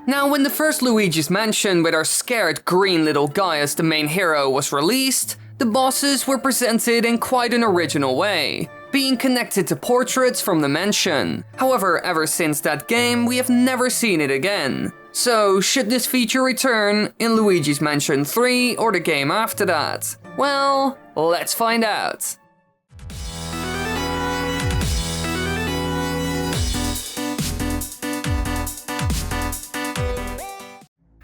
Now, when the first Luigi's Mansion with our scared green little guy as the main hero was released, the bosses were presented in quite an original way, being connected to portraits from the mansion. However, ever since that game, we have never seen it again. So, should this feature return in Luigi's Mansion 3 or the game after that? Well, let's find out.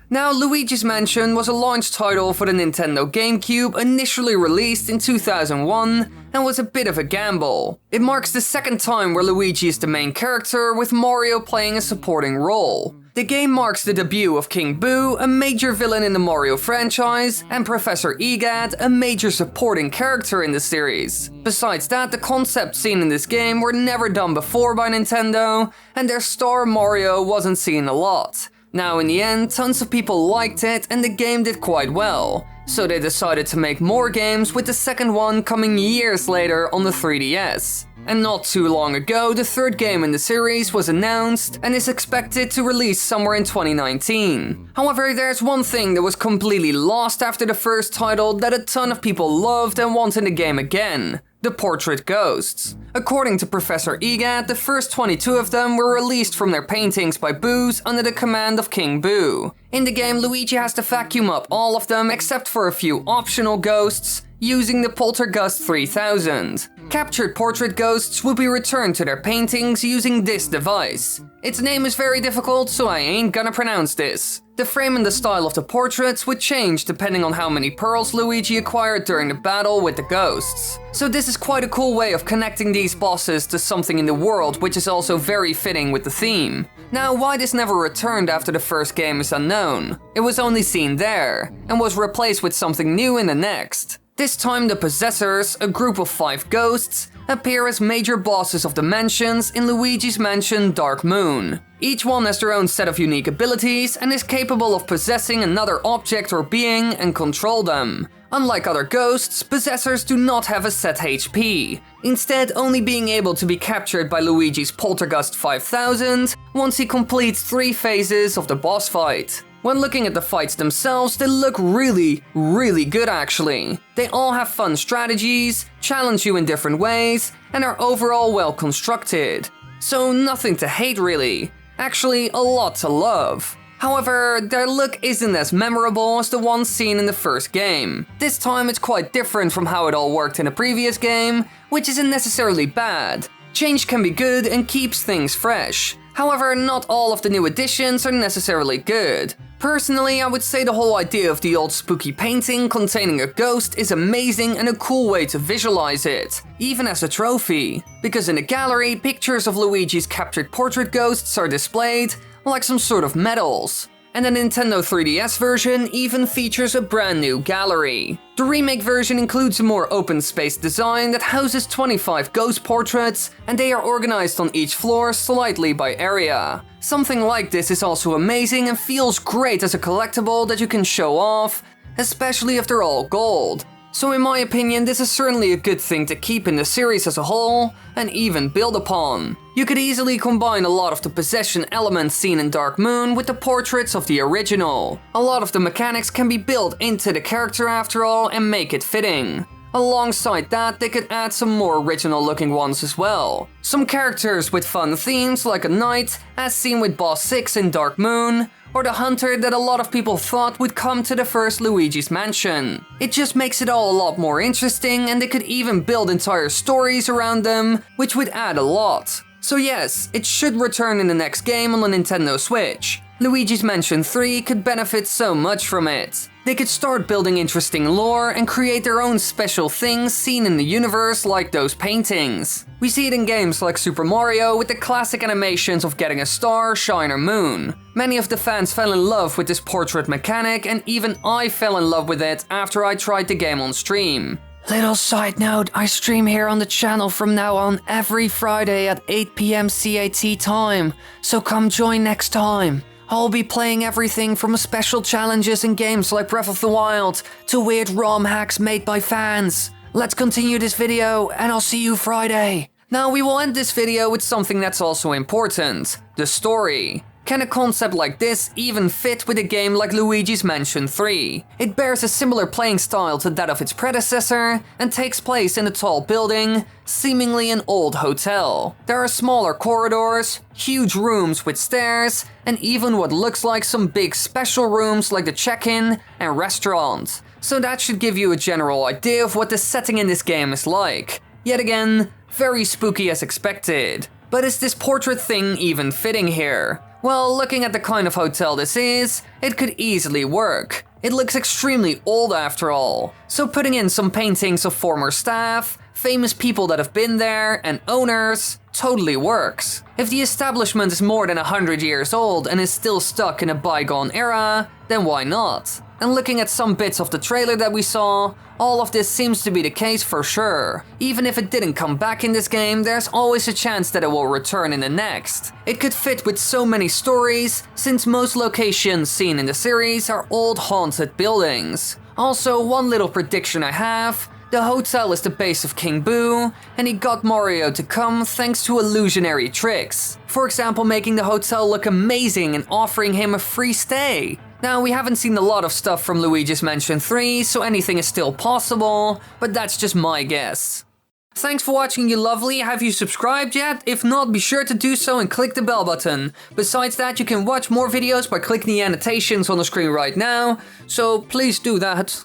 Now, Luigi's Mansion was a launch title for the Nintendo GameCube, initially released in 2001, and was a bit of a gamble. It marks the second time where Luigi is the main character, with Mario playing a supporting role. The game marks the debut of King Boo, a major villain in the Mario franchise, and Professor Egad, a major supporting character in the series. Besides that, the concepts seen in this game were never done before by Nintendo, and their star Mario wasn't seen a lot. Now, in the end, tons of people liked it and the game did quite well, so they decided to make more games, with the second one coming years later on the 3DS. And not too long ago, the third game in the series was announced and is expected to release somewhere in 2019. However, there's one thing that was completely lost after the first title that a ton of people loved and want in the game again: the portrait ghosts. According to Professor Egad, the first 22 of them were released from their paintings by Boos under the command of King Boo. In the game, Luigi has to vacuum up all of them except for a few optional ghosts, using the Poltergust 3000. Captured portrait ghosts will be returned to their paintings using this device. Its name is very difficult, so I ain't gonna pronounce this. The frame and the style of the portraits would change depending on how many pearls Luigi acquired during the battle with the ghosts. So this is quite a cool way of connecting these bosses to something in the world, which is also very fitting with the theme. Now, why this never returned after the first game is unknown. It was only seen there, and was replaced with something new in the next. This time the Possessors, a group of 5 ghosts, appear as major bosses of the mansions in Luigi's Mansion Dark Moon. Each one has their own set of unique abilities and is capable of possessing another object or being and control them. Unlike other ghosts, Possessors do not have a set HP, instead only being able to be captured by Luigi's Poltergust 5000 once he completes 3 phases of the boss fight. When looking at the fights themselves, they look really good actually. They all have fun strategies, challenge you in different ways, and are overall well constructed. So nothing to hate really. Actually, a lot to love. However, their look isn't as memorable as the ones seen in the first game. This time it's quite different from how it all worked in the previous game, which isn't necessarily bad. Change can be good and keeps things fresh. However, not all of the new additions are necessarily good. Personally, I would say the whole idea of the old spooky painting containing a ghost is amazing and a cool way to visualize it, even as a trophy. Because in the gallery, pictures of Luigi's captured portrait ghosts are displayed like some sort of medals. And the Nintendo 3DS version even features a brand new gallery. The remake version includes a more open space design that houses 25 ghost portraits, and they are organized on each floor slightly by area. Something like this is also amazing and feels great as a collectible that you can show off, especially if they're all gold. So in my opinion, this is certainly a good thing to keep in the series as a whole, and even build upon. You could easily combine a lot of the possession elements seen in Dark Moon with the portraits of the original. A lot of the mechanics can be built into the character after all and make it fitting. Alongside that, they could add some more original looking ones as well. Some characters with fun themes like a knight, as seen with Boss 6 in Dark Moon, or the hunter that a lot of people thought would come to the first Luigi's Mansion. It just makes it all a lot more interesting, and they could even build entire stories around them, which would add a lot. So yes, it should return in the next game on the Nintendo Switch. Luigi's Mansion 3 could benefit so much from it. They could start building interesting lore and create their own special things seen in the universe like those paintings. We see it in games like Super Mario with the classic animations of getting a star, shine or moon. Many of the fans fell in love with this portrait mechanic, and even I fell in love with it after I tried the game on stream. Little side note, I stream here on the channel from now on every Friday at 8 PM CAT time, so come join next time. I'll be playing everything from special challenges in games like Breath of the Wild to weird ROM hacks made by fans. Let's continue this video and I'll see you Friday. Now we will end this video with something that's also important, the story. Can a concept like this even fit with a game like Luigi's Mansion 3? It bears a similar playing style to that of its predecessor and takes place in a tall building, seemingly an old hotel. There are smaller corridors, huge rooms with stairs, and even what looks like some big special rooms like the check-in and restaurant. So that should give you a general idea of what the setting in this game is like. Yet again, very spooky as expected. But is this portrait thing even fitting here? Well, looking at the kind of hotel this is, it could easily work. It looks extremely old after all. So putting in some paintings of former staff, famous people that have been there, and owners totally works. If the establishment is more than 100 years old and is still stuck in a bygone era, then why not? And looking at some bits of the trailer that we saw, all of this seems to be the case for sure. Even if it didn't come back in this game, there's always a chance that it will return in the next. It could fit with so many stories, since most locations seen in the series are old haunted buildings. Also, one little prediction I have: the hotel is the base of King Boo, and he got Mario to come thanks to illusionary tricks. For example, making the hotel look amazing and offering him a free stay. Now, we haven't seen a lot of stuff from Luigi's Mansion 3, so anything is still possible, but that's just my guess. Thanks for watching, you lovely. Have you subscribed yet? If not, be sure to do so and click the bell button. Besides that, you can watch more videos by clicking the annotations on the screen right now, so please do that.